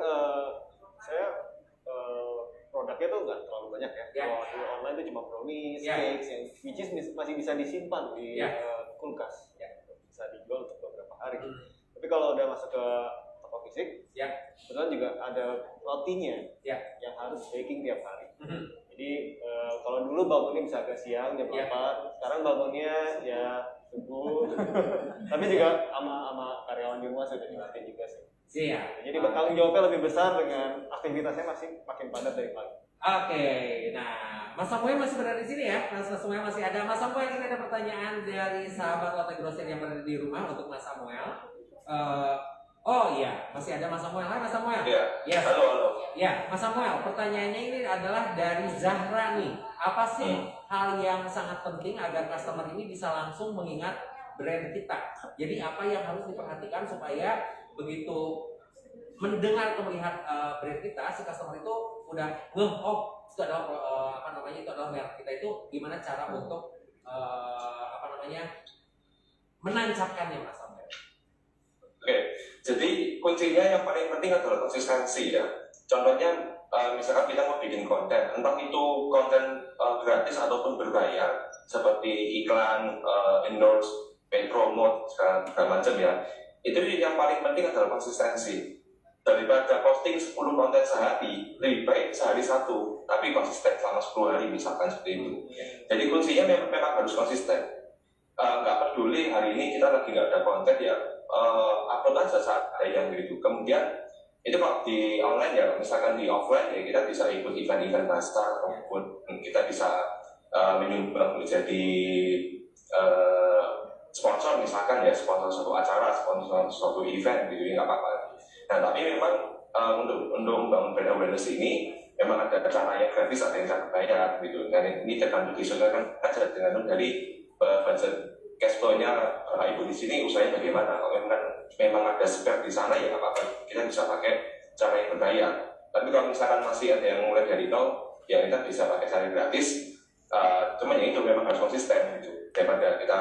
S4: saya produknya tuh nggak terlalu banyak ya.
S2: Ya.
S4: Kalau di online itu cuma brownies,
S2: Ya.
S4: cakes, yang which is masih bisa disimpan di
S2: Ya.
S4: kulkas,
S2: Ya.
S4: bisa dijual untuk beberapa hari. Tapi kalau udah masuk ke toko fisik,
S2: Ya.
S4: kebetulan juga ada rotinya
S2: Ya.
S4: yang harus baking tiap hari.
S2: Mhm.
S4: Jadi kalau dulu bangunnya bisa agak siang jam
S2: Ya.
S4: 4, sekarang bangunnya ya subuh. Tapi juga sama karyawan di rumah sudah dilatih juga sih.
S2: Siap.
S4: Jadi bertanggung jawabnya lebih besar dengan aktivitasnya masih makin padat dari pagi.
S2: Oke, nah Mas Samuel masih berada di sini ya. Mas Samuel masih ada. Mas Samuel, ini ada pertanyaan dari sahabat Lotte Grosir yang berada di rumah untuk Mas Samuel. Oh iya, masih ada Mas Samuel. Hai Mas Samuel.
S1: Iya.
S2: Yes.
S1: Halo.
S2: Ya, Mas Samuel, pertanyaannya ini adalah dari Zahra nih. Apa sih hal yang sangat penting agar customer ini bisa langsung mengingat brand kita? Jadi apa yang harus diperhatikan supaya begitu mendengar atau melihat brand kita, si customer itu udah oh itu adalah itu adalah merek kita, itu gimana cara untuk menancapkannya, Mas Samuel?
S1: Oke, jadi kuncinya yang paling penting adalah konsistensi ya. Contohnya, misalkan kita mau bikin konten, entah itu konten gratis ataupun berbayar, seperti iklan, endorse, paid promote, segala macam ya. Itu yang paling penting adalah konsistensi. Daripada posting 10 konten sehari, lebih baik sehari 1, tapi konsisten selama 10 hari misalkan seperti itu. Jadi kuncinya memang harus konsisten. Nggak peduli hari ini kita lagi nggak ada konten ya, upload aja saat ada yang gitu. Kemudian itu kalau di online ya, misalkan di offline ya kita bisa ikut event-event besar, ataupun kita bisa menyumbang menjadi sponsor misalkan ya, sponsor suatu acara, sponsor suatu event gitu ya, nggak apa-apa. Nah tapi memang untuk membangun brand awareness ini memang ada cara yang gratis, ada yang cara bayar gitu. Dan ini tergantung disesuaikan aja dengan dari budget cash flow-nya ibu di sini usahanya bagaimana. Kalau memang ada spare di sana ya nggak apa-apa, kita bisa pakai cara yang berbayar. Tapi kalau misalkan masih ada yang mulai dari nol, ya kita bisa pakai cara gratis. Cuma yang itu memang harus konsisten gitu. Daripada kita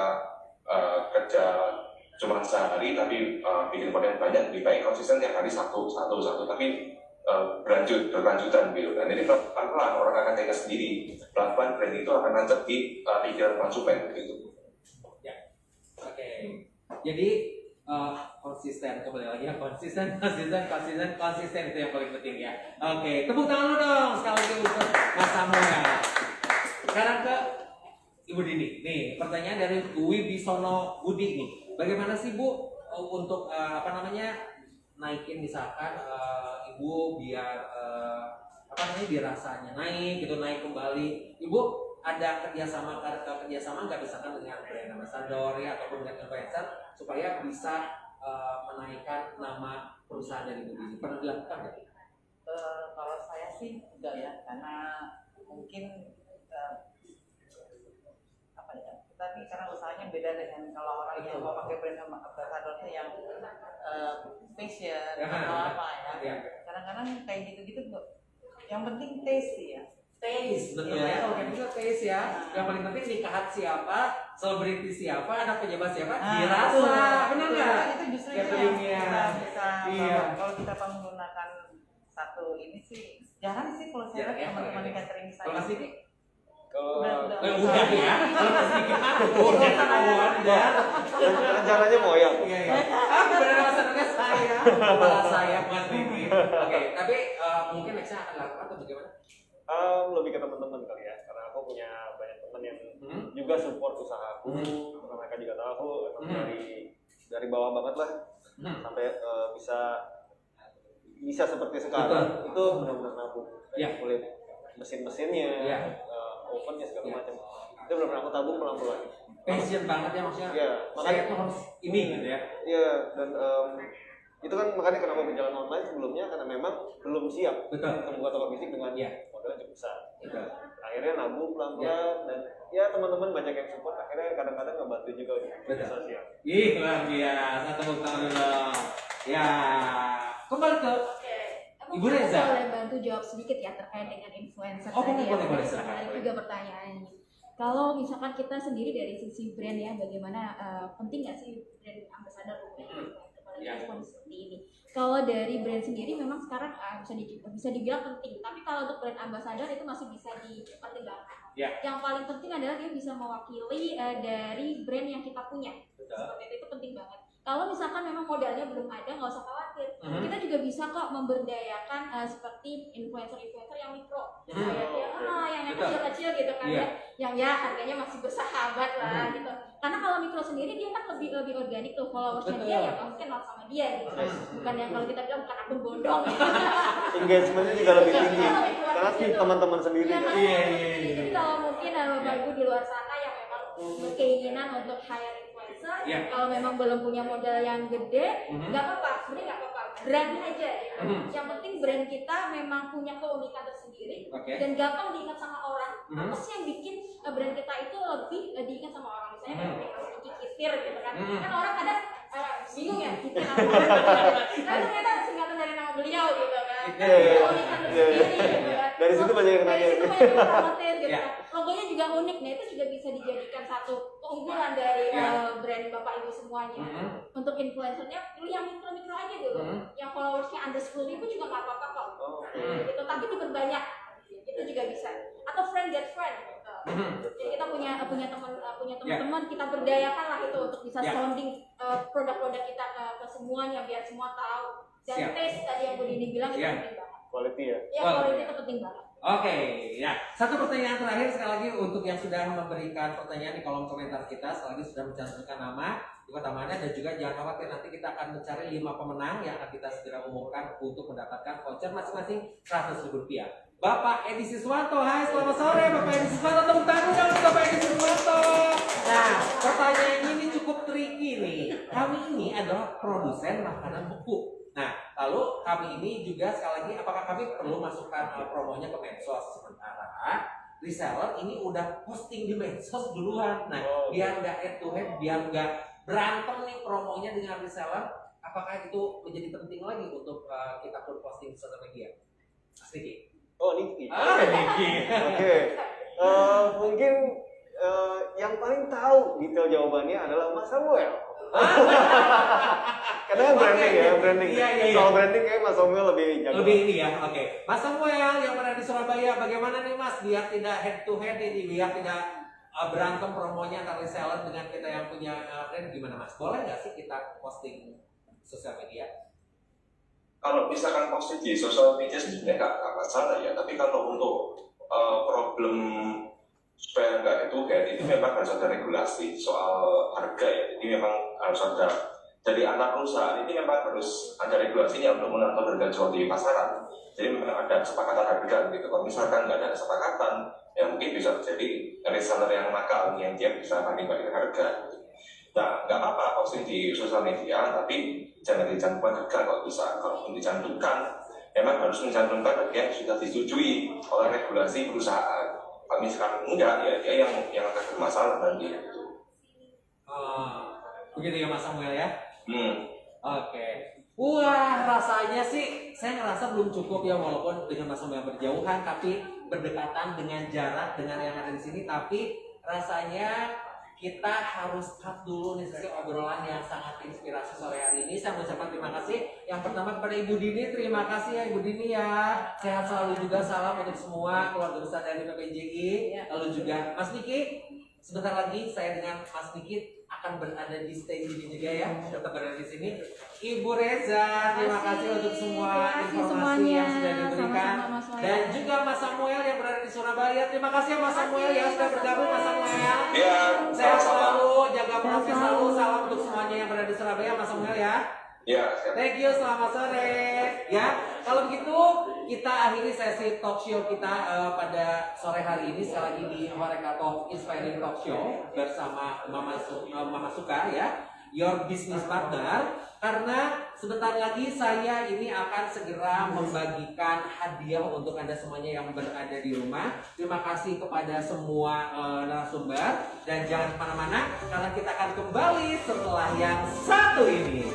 S1: kerja cuma sehari tapi bikin konten banyak, lebih baik konsisten tiap hari satu tapi berlanjutan gitu. Dan ini pelan-pelan orang akan tengok sendiri, pelan-pelan brand itu akan nancep di pikiran konsumen gitu.
S2: Ya, oke. Jadi konsisten, kembali lagi ya, konsisten itu yang paling penting ya. Oke, tepuk tangan lu dong sekali lagi untuk Mas Samuel. Sekarang ke Ibu Dini. Nih, pertanyaan dari Wibisono Budi nih. Bagaimana sih Bu untuk naikin misalkan Ibu biar apa namanya dirasanya naik gitu, naik kembali. Ibu ada kerjasama nggak misalkan dengan brand ambassador ya ataupun dengan influencer supaya bisa menaikkan nama perusahaan dari Ibu ini? Pernah dilakukan nggak?
S3: Kalau saya sih enggak ya, karena mungkin apa ya, tapi karena usahanya beda dengan kalau orang yang mau pakai brand ambassador yang fashion atau apa ya. Kadang-kadang kayak gitu-gitu yang penting taste sih ya.
S2: Taste, betul ya. Kalau kayak gitu taste ya. Yang paling penting nikahat siapa, selebriti siapa, anak pejabat siapa, dirasa. Benar nggak?
S3: Itu justru
S2: Ya,
S3: itu yang
S2: iya.
S3: bisa
S2: Iya.
S3: kalau kita menggunakan satu ini sih jarang sih kalau saya lihat teman-teman di catering saya.
S2: Kalau sedikit,
S3: Udah
S2: udah ya. Kalau sedikit aduh, ya.
S4: Rencananya mau ya.
S2: Iya iya. Benar masalahnya saya, kepala saya Mas Diki. Oke, tapi mungkin nextnya akan lakukan atau bagaimana?
S4: Lebih ke teman-teman kali ya, karena aku punya banyak teman yang juga support usahaku, karena mereka juga tahu aku emang dari bawah banget lah, sampai bisa seperti sekarang. Itu benar-benar nabung, kulit mesin-mesinnya, ovennya segala macam. Itu benar-benar aku tabung pelan-pelan.
S2: Passion banget ya maksudnya.
S4: Iya,
S2: Makanya tuh harus ini gitu ya.
S4: Iya, dan itu kan makanya kenapa berjalan online sebelumnya, karena memang belum siap
S2: Betul.
S4: membuka toko fisik dengan modalnya cukup besar. Akhirnya nabung pelan-pelan dan ya teman-teman banyak yang support, akhirnya kadang-kadang ngebantu juga di media sosial.
S2: Ih, luar biasa, tepuk tangan dulu. Ya, kembali ke Ibu
S5: Mungkin
S2: Reza.
S5: aku boleh bantu jawab sedikit ya terkait dengan influencer
S2: Oh,
S5: tadi ya.
S2: boleh, silakan.
S5: Menarik juga pertanyaannya. Kalau misalkan kita sendiri dari sisi brand ya, bagaimana penting nggak sih brand ambassador untuk respon seperti ini? Kalau dari brand sendiri memang sekarang bisa dibilang penting, tapi kalau untuk brand ambassador itu masih bisa dipertimbangkan. Yang paling penting adalah dia bisa mewakili dari brand yang kita punya. Seperti itu penting banget. Kalau misalkan memang modalnya belum ada, nggak usah khawatir. Kita juga bisa kok memberdayakan seperti influencer-influencer yang mikro, yang kecil-kecil gitu kan ya, yang ya harganya masih bersahabat lah gitu. Karena kalau mikro sendiri dia kan lebih organik tuh, followersnya dia ya mungkin kenal sama dia gitu. Bukan yang kalau kita bilang bukan akun bodong.
S4: Engagementnya juga lebih tinggi, karena teman-teman sendiri.
S5: Jadi kalau mungkin Bapak Ibu di luar sana yang memang berkeinginan untuk hire influencer, kalau memang belum punya modal yang gede, nggak apa-apa, sebenarnya nggak apa-apa, brand aja ya. Yang penting brand kita memang punya keunikan tersendiri dan gampang diingat sama orang. Apa sih yang bikin brand kita itu lebih diingat sama orang? Misalnya kayak Mas Diki Kitir gitu kan, kan orang kadang bingung ya Kitir apa? Kan ternyata singkatan dari nama beliau gitu kan. Keunikan tersendiri gitu kan.
S4: Dari situ banyak yang nanya.
S5: Dari situ banyak yang khawatir gitu kan. Logonya juga unik, nah itu juga bisa dijadikan satu keunggulan dari brand Bapak Ibu semuanya. Untuk influencernya pilih yang mikro-mikro aja dulu, yang followersnya under 10.000 juga nggak apa-apa kok. Gitu, tapi diperbanyak, itu juga bisa. Atau friend get friend. Jadi kita punya teman-teman, kita berdayakan lah itu untuk bisa sounding produk-produk kita ke semuanya biar semua tahu. Dan taste tadi yang Bu Dini bilang itu penting banget.
S4: Quality ya.
S5: Ya, quality itu penting banget.
S2: Oke, ya. Satu pertanyaan terakhir sekali lagi untuk yang sudah memberikan pertanyaan di kolom komentar kita, sekali lagi sudah mencantumkan nama, juga namanya, dan juga jangan khawatir nanti kita akan mencari 5 pemenang yang akan kita segera umumkan untuk mendapatkan voucher masing-masing Rp100.000. Bapak Edi Siswanto, hai selamat sore Bapak Edi Siswanto, tepuk tangan dong untuk Bapak Edi Siswanto. Nah, pertanyaan ini cukup tricky nih. Kami ini adalah produsen makanan beku. Nah, lalu kami ini juga sekali lagi, apakah kami perlu masukkan promonya ke medsos? Sementara reseller ini udah posting di medsos duluan. Nah, biar nggak head to head, biar nggak berantem nih promonya dengan reseller, apakah itu menjadi penting lagi untuk kita pun posting di sosial media? Mas Niki.
S4: Oh, Niki.
S2: Niki.
S4: Oke. Mungkin yang paling tahu detail jawabannya adalah Mas Samuel. Karena branding.
S2: Iya.
S4: Soal branding kayak Mas Samuel lebih jago.
S2: Lebih ini ya, oke. Mas Samuel yang berada di Surabaya, bagaimana nih Mas biar tidak head to head ini, biar tidak berantem promonya antara reseller dengan kita yang punya brand, gimana Mas? Boleh nggak sih kita posting sosial media?
S1: Kalau misalkan posting di sosial media sebenarnya nggak masalah ya, tapi kalau untuk problem supaya nggak itu memang harus ada regulasi soal harga ya. Jadi memang harus ada, dari anak perusahaan ini memang harus ada regulasinya untuk mengatur harga jual di pasaran. Jadi memang ada kesepakatan harga gitu. Kalau misalkan nggak ada kesepakatan, ya mungkin bisa terjadi reseller yang nakal yang dia bisa banding-banding harga. Nah, nggak apa-apa posting di sosial media, tapi jangan dicantumkan harga kalau bisa. Kalaupun dicantumkan, memang harus mencantumkan harga yang sudah disetujui oleh regulasi perusahaan. Kalau misalkan enggak, ya dia yang akan bermasalah nanti gitu.
S2: Begitu ya Mas Samuel ya.
S1: Hmm.
S2: Wah, rasanya sih saya ngerasa belum cukup ya, walaupun dengan Mas Samuel berjauhan tapi berdekatan dengan jarak dengan yang ada di sini, tapi rasanya kita harus cut dulu nih sesi obrolan yang sangat inspirasi sore hari ini. Saya mengucapkan terima kasih yang pertama kepada Ibu Dini. Terima kasih ya Ibu Dini ya. Sehat selalu juga, salam untuk semua keluarga besar dari PPJI. Lalu juga Mas Niki, sebentar lagi saya dengan Mas Niki akan berada di stage ini juga ya, tetap berada di sini. Ibu Reza, terima kasih untuk semua informasi yang sudah diberikan. Dan juga Mas Samuel yang berada di Surabaya. Terima kasih Mas Samuel ya sudah bergabung Mas Samuel.
S1: Ya,
S2: Sehat
S1: sama-sama.
S2: selalu, jaga prokes selalu. Salam untuk semuanya yang berada di Surabaya, Mas Samuel ya.
S1: Ya, siap.
S2: Thank you, selamat sore. Ya, kalau begitu kita akhiri sesi talk show kita pada sore hari ini sekali lagi di Horeca Talk Inspiring Talk Show bersama Mama Suka ya, your business partner. Karena sebentar lagi saya ini akan segera membagikan hadiah untuk Anda semuanya yang berada di rumah. Terima kasih kepada semua narasumber dan jangan kemana-mana karena kita akan kembali setelah yang satu ini.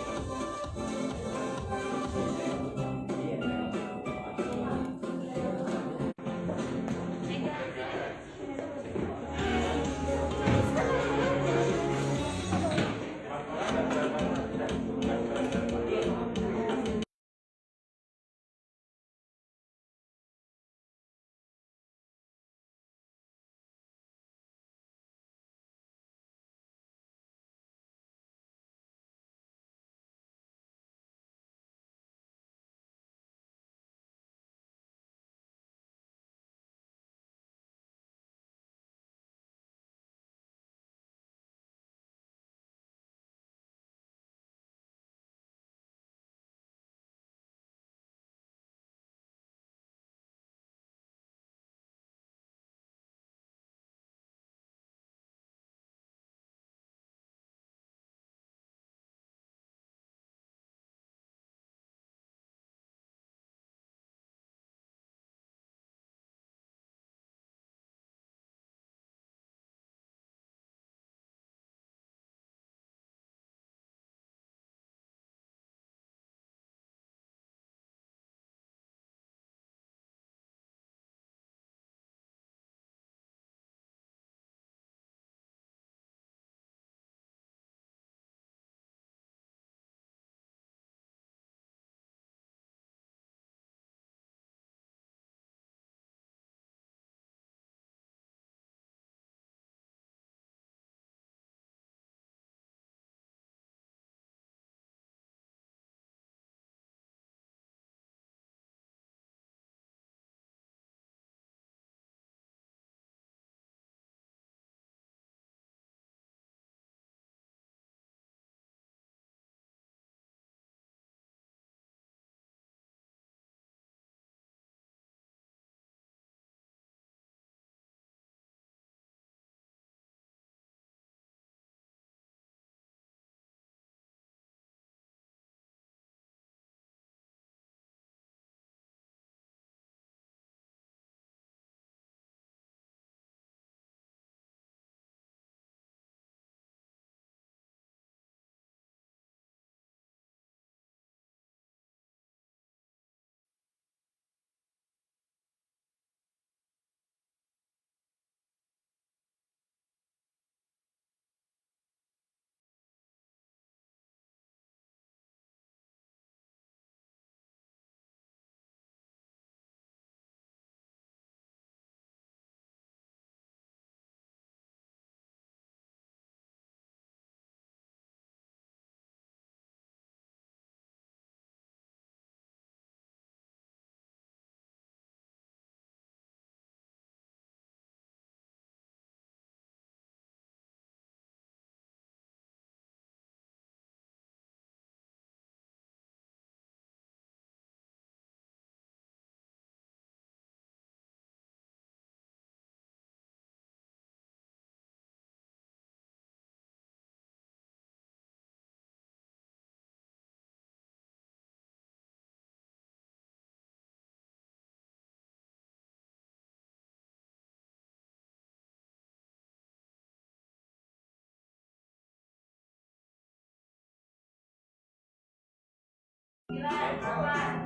S5: Pak.